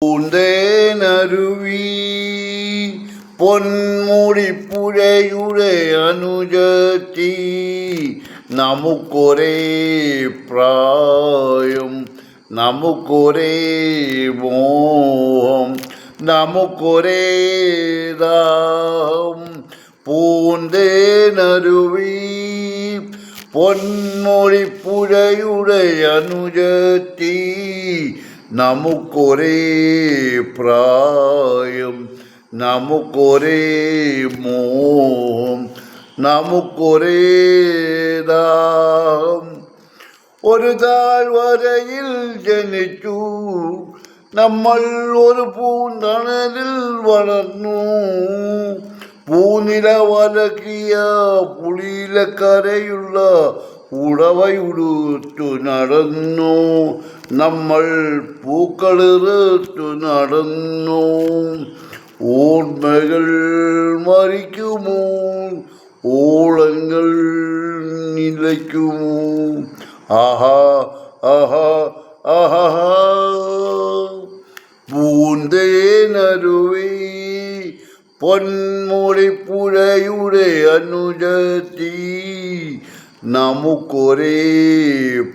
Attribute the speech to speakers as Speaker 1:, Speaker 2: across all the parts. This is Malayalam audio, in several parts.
Speaker 1: പൂന്തേനരുവി പൊന്മുടിപ്പുഴയുടെ അനുജത്തി നമുക്കൊരേ പ്രായം, നമുക്കൊരേ മോഹം, നമുക്കൊരേ ദാഹം. പൂന്തേനരുവി പൊന്മുടിപ്പുഴയുടെ അനുജത്തി നമുക്കൊരേ പ്രായം, നമുക്കൊരേ മോഹം, നമുക്കൊരേ ദാഹം. ഒരു താഴ്വരയിൽ ജനിച്ചു നമ്മൾ, ഒരു പൂന്തണലിൽ വളർന്നു. പൂനില വലക്കിയ പുളിയിലക്കരയുള്ള ഉടവയുടുത്തു നടന്നു നമ്മൾ, പൂക്കളിറുത്തു നടന്നു. ഓർമ്മകൾ മരിക്കുമോ, ഓളങ്ങൾ നിലയ്ക്കുമോ? ആഹാ ആഹാ ആഹാ. പൂന്തേനരുവി പൊന്മുടിപ്പുഴയുടെ അനുജത്തി നമുക്കൊരേ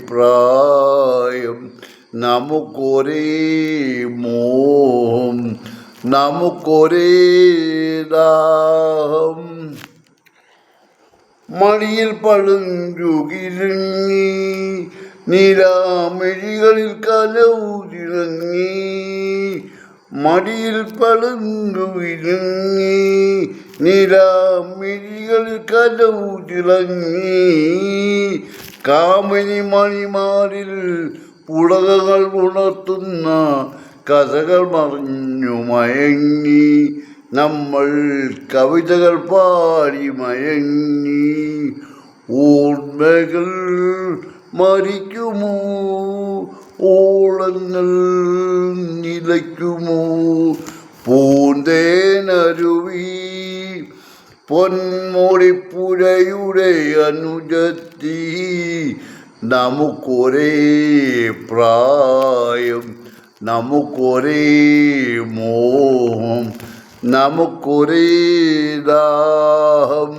Speaker 1: പ്രായം, നമുക്കൊരേ മോഹം, നമുക്കൊരേ ദാഹം. മടിയിൽ പളുങ്കുകിലുങ്ങി നിലാമിഴികളിൽ കലൗതിളങ്ങി. മടിയിൽ പളുങ്കുവിലുങ്ങി നിലാമിഴികളിൽ കലൗതിളങ്ങി. കാമിനി മണിമാരിൽ പുളകങ്ങൾ ഉണർത്തുന്ന കഥകൾ മറിഞ്ഞു മയങ്ങി നമ്മൾ, കവിതകൾ പാടി മയങ്ങി. ഓർമ്മകൾ മരിക്കുമോ, ഓളങ്ങൾ നിലയ്ക്കുമോ? പൂന്തേനരുവി പൊന്മുടിപ്പുഴയുടെ അനുജത്തി നമുക്കൊരേ പ്രായം, നമുക്കൊരേ മോഹം, നമുക്കൊരേ ദാഹം.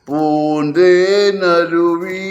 Speaker 1: പൂന്തേനരുവി